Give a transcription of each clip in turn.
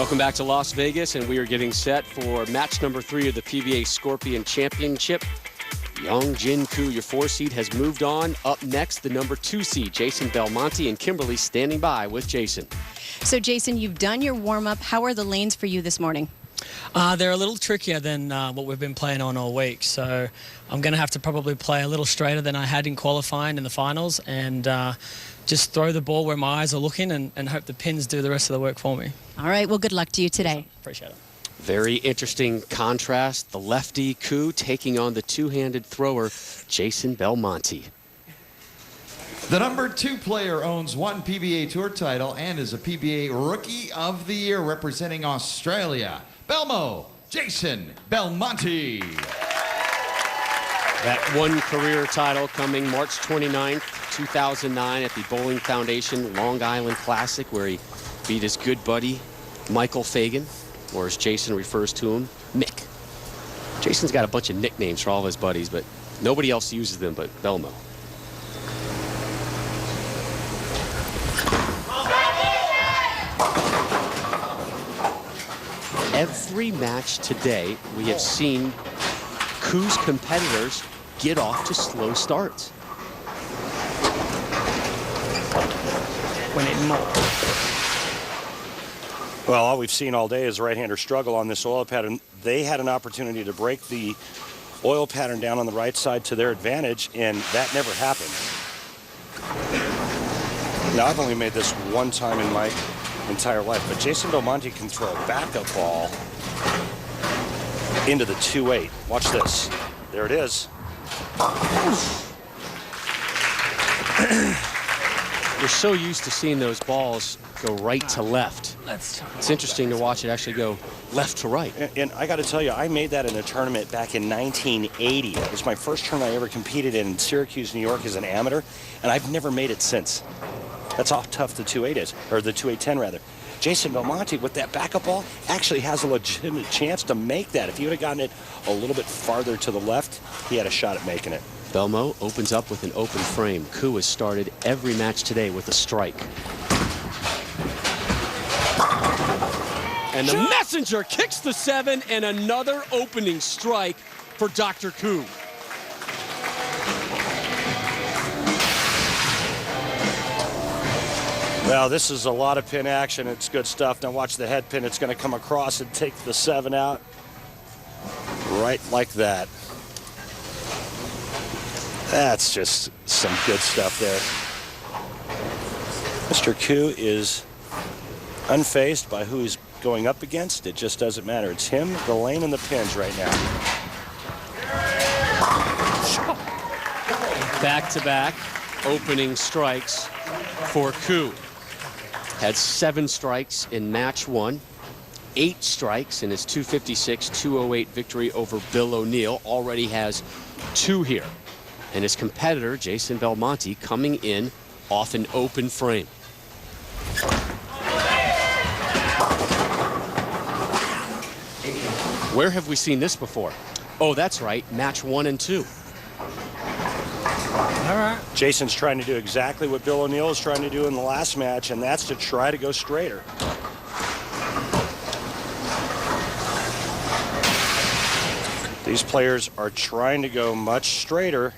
Welcome back to Las Vegas, and we are getting set for match number 3 of the PBA Scorpion Championship. Eugene McCune, your 4 seed, has moved on. Up next, the number 2 seed, Jason Belmonte, and Kimberly standing by with Jason. So, Jason, you've done your warm-up. How are the lanes for you this morning? They're a little trickier than what we've been playing on all week. So I'm going to have to probably play a little straighter than I had in qualifying in the finals, and just throw the ball where my eyes are looking and hope the pins do the rest of the work for me. All right. Well, good luck to you today. Appreciate it. Very interesting contrast. The lefty McCune taking on the two-handed thrower, Jason Belmonte. The number 2 player owns 1 PBA Tour title and is a PBA Rookie of the Year representing Australia. Belmo, Jason Belmonte. That one career title coming March 29th, 2009 at the Bowling Foundation Long Island Classic, where he beat his good buddy, Michael Fagan, or as Jason refers to him, Mick. Jason's got a bunch of nicknames for all of his buddies, but nobody else uses them but Belmo. Every match today, we have seen McCune's competitors get off to slow starts. We need more. Well, all we've seen all day is right-hander struggle on this oil pattern. They had an opportunity to break the oil pattern down on the right side to their advantage, and that never happened. Now, I've only made this one time in my entire life, but Jason Belmonte can throw a backup ball into the 2-8. Watch this. There it is. We're so used to seeing those balls go right to left. It's interesting to watch it actually go left to right. And I got to tell you, I made that in a tournament back in 1980. It was my first tournament I ever competed in Syracuse, New York as an amateur, and I've never made it since. That's how tough the 2-8 is, or the 2-8-10 rather. Jason Belmonte, with that backup ball, actually has a legitimate chance to make that. If he would have gotten it a little bit farther to the left, he had a shot at making it. Belmo opens up with an open frame. McCune has started every match today with a strike. And the messenger kicks the 7, and another opening strike for Dr. McCune. Well, this is a lot of pin action. It's good stuff. Now watch the head pin. It's going to come across and take the 7 out. Right like that. That's just some good stuff there. Mr. McCune is unfazed by who he's going up against. It just doesn't matter. It's him, the lane, and the pins right now. Back-to-back opening strikes for McCune. Had 7 strikes in match 1, 8 strikes in his 256-208 victory over Bill O'Neill. Already has 2 here. And his competitor, Jason Belmonte, coming in off an open frame. Where have we seen this before? Oh, that's right, match 1 and 2. All right. Jason's trying to do exactly what Bill O'Neill was trying to do in the last match, and that's to try to go straighter. These players are trying to go much straighter.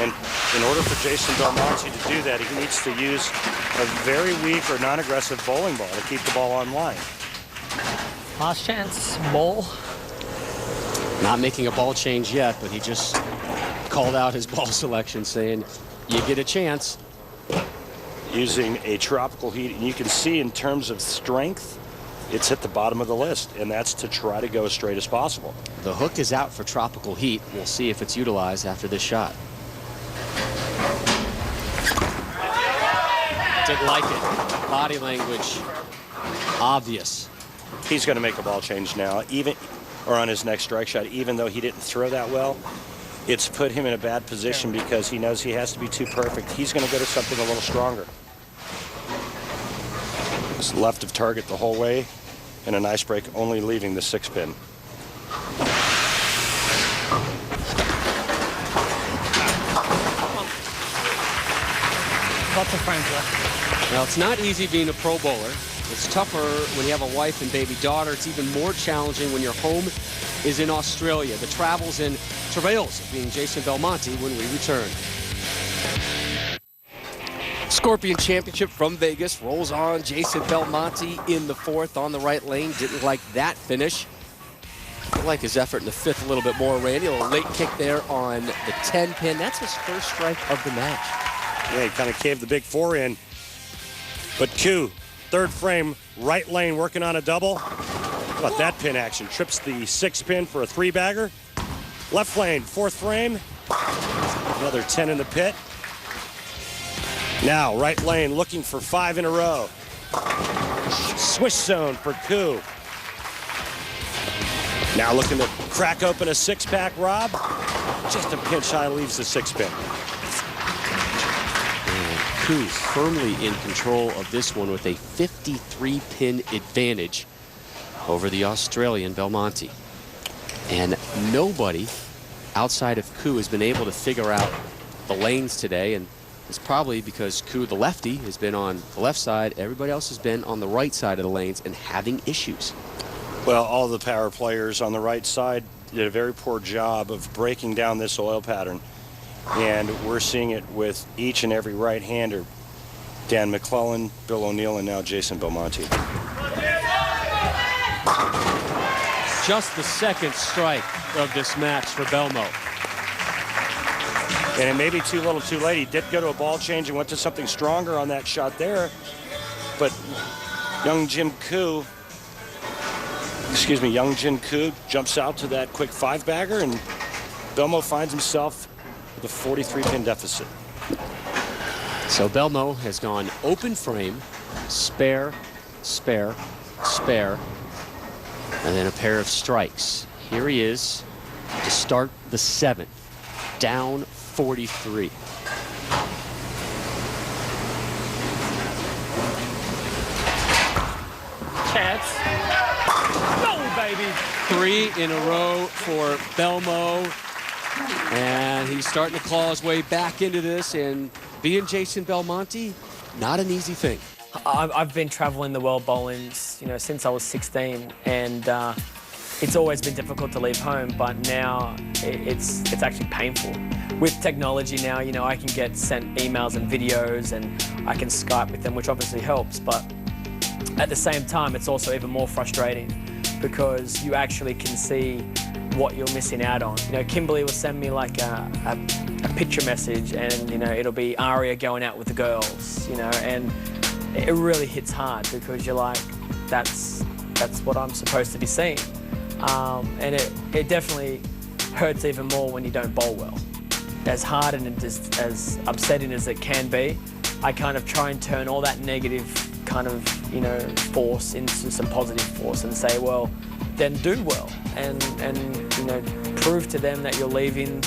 And in order for Jason Belmonte to do that, he needs to use a very weak or non-aggressive bowling ball to keep the ball on line. Last chance. Ball. Not making a ball change yet, but he just called out his ball selection, saying, you get a chance. Using a tropical heat, and you can see in terms of strength, it's at the bottom of the list, and that's to try to go as straight as possible. The hook is out for tropical heat. We'll see if it's utilized after this shot. Didn't like it. Body language obvious. He's going to make a ball change now, or on his next strike shot, even though he didn't throw that well. It's put him in a bad position because he knows he has to be too perfect. He's going to go to something a little stronger. It's left of target the whole way, and a nice break, only leaving the 6-pin. Lots of frames left. Now, it's not easy being a pro bowler. It's tougher when you have a wife and baby daughter. It's even more challenging when your home is in Australia. The travels and travails of being Jason Belmonte when we return. Scorpion Championship from Vegas rolls on. Jason Belmonte in the fourth on the right lane. Didn't like that finish. I like his effort in the fifth a little bit more, Randy. A little late kick there on the 10 pin. That's his first strike of the match. Yeah, he kind of caved the big four in. But Q, third frame, right lane, working on a double. How about that pin action? Trips the 6 pin for a 3-bagger. Left lane, fourth frame. Another 10 in the pit. Now, right lane, looking for 5 in a row. Swish zone for Q. Now looking to crack open a 6-pack, Rob. Just a pinch high, leaves the 6 pin. Q firmly in control of this one with a 53-pin advantage over the Australian Belmonte. And nobody outside of Q has been able to figure out the lanes today, and it's probably because Q, the lefty, has been on the left side. Everybody else has been on the right side of the lanes and having issues. Well, all the power players on the right side did a very poor job of breaking down this oil pattern. And we're seeing it with each and every right-hander. Dan McClellan, Bill O'Neill, and now Jason Belmonte. Just the second strike of this match for Belmo. And it may be too little too late. He did go to a ball change and went to something stronger on that shot there. But young Jin Koo jumps out to that quick 5-bagger, and Belmo finds himself with a 43-pin deficit. So Belmo has gone open frame, spare, spare, spare, and then a pair of strikes. Here he is to start the 7th, down 43. Cats. No, baby. 3 in a row for Belmo. And he's starting to claw his way back into this, and being Jason Belmonte, not an easy thing. I've been traveling the world bowling, since I was 16, and it's always been difficult to leave home, but now it's actually painful. With technology now, I can get sent emails and videos, and I can Skype with them, which obviously helps, but at the same time, it's also even more frustrating because you actually can see what you're missing out on. Kimberly will send me like a picture message, and it'll be Aria going out with the girls, and it really hits hard because you're like, that's what I'm supposed to be seeing, and it definitely hurts even more when you don't bowl well. As hard and as upsetting as it can be, I kind of try and turn all that negative kind of force into some positive force and say, well, then do well and prove to them that you're leaving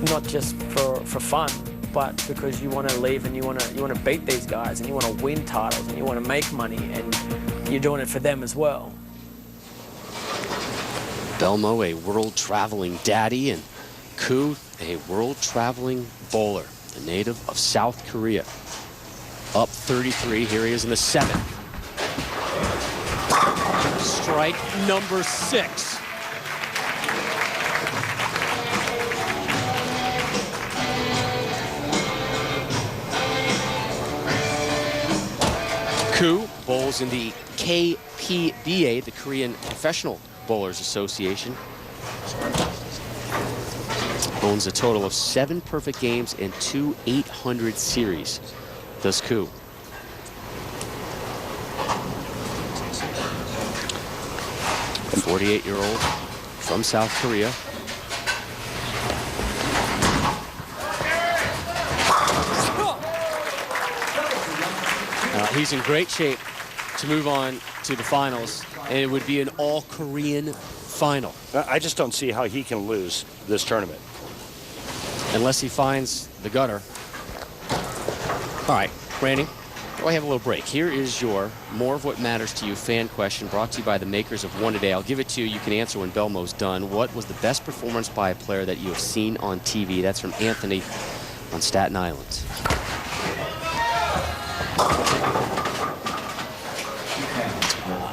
not just for fun, but because you want to leave and you want to beat these guys and you want to win titles and you want to make money, and you're doing it for them as well. Belmo, a world-traveling daddy, and Koo, a world-traveling bowler, the native of South Korea. Up 33, here he is in the 7th. Strike number 6. Koo bowls in the KPBA, the Korean Professional Bowlers Association. Owns a total of 7 perfect games and 2 800 series. Does Koo. A 48-year-old from South Korea. He's in great shape to move on to the finals, and it would be an all-Korean final. I just don't see how he can lose this tournament. Unless he finds the gutter. All right, Randy, I have a little break. Here is your More of What Matters to You fan question brought to you by the makers of One Today. I'll give it to you. You can answer when Belmo's done. What was the best performance by a player that you have seen on TV? That's from Anthony on Staten Island.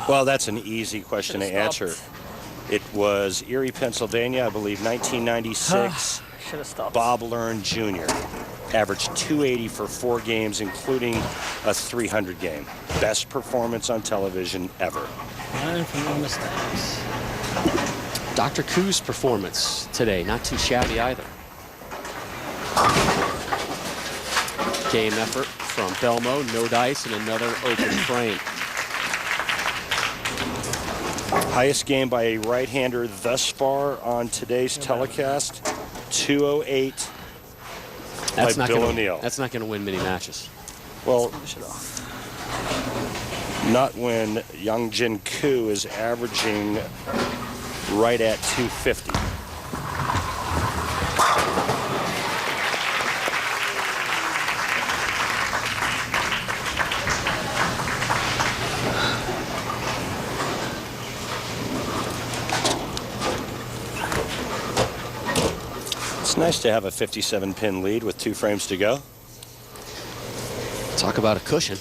Well, that's an easy question to answer. It was Erie, Pennsylvania, I believe, 1996. Should have stopped. Bob Learn Jr. averaged 280 for 4 games, including a 300 game. Best performance on television ever. Learn from your mistakes. Dr. Koo's performance today, not too shabby either. Game effort from Belmo, no dice, and another open frame. Highest game by a right-hander thus far on today's telecast, 208 by Bill O'Neill. That's not going to win many matches. Well, not when Eugene McCune is averaging right at 250. It's nice to have a 57-pin lead with 2 frames to go. Talk about a cushion.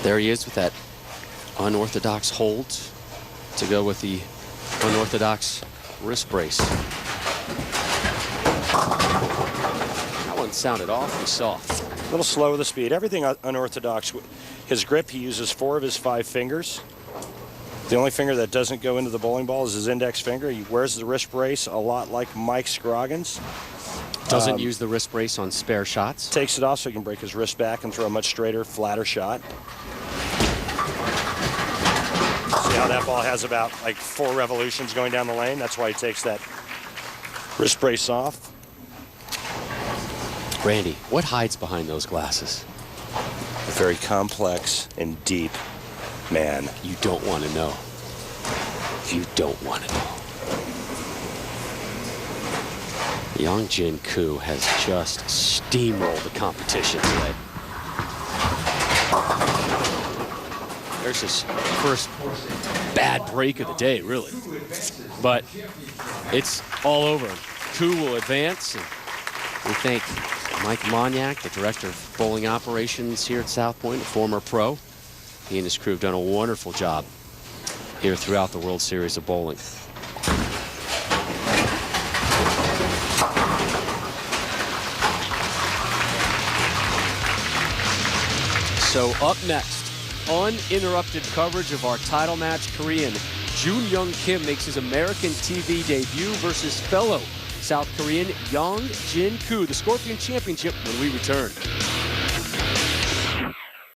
There he is with that unorthodox hold to go with the unorthodox wrist brace. That one sounded awfully soft. A little slow with the speed. Everything unorthodox. His grip, he uses 4 of his 5 fingers. The only finger that doesn't go into the bowling ball is his index finger. He wears the wrist brace a lot like Mike Scroggins. Doesn't use the wrist brace on spare shots. Takes it off so he can break his wrist back and throw a much straighter, flatter shot. See how that ball has about like 4 revolutions going down the lane? That's why he takes that wrist brace off. Randy, what hides behind those glasses? A very complex and deep man. You don't want to know. You don't want to know. Eugene McCune has just steamrolled the competition today. There's his first bad break of the day, really. But it's all over. McCune will advance, and we thank Mike Moniak, the director of bowling operations here at South Point, a former pro. He and his crew have done a wonderful job here throughout the World Series of Bowling. So up next, uninterrupted coverage of our title match. Korean Jun Young Kim makes his American TV debut versus fellow South Korean Eugene McCune, the Scorpion Championship, when we return.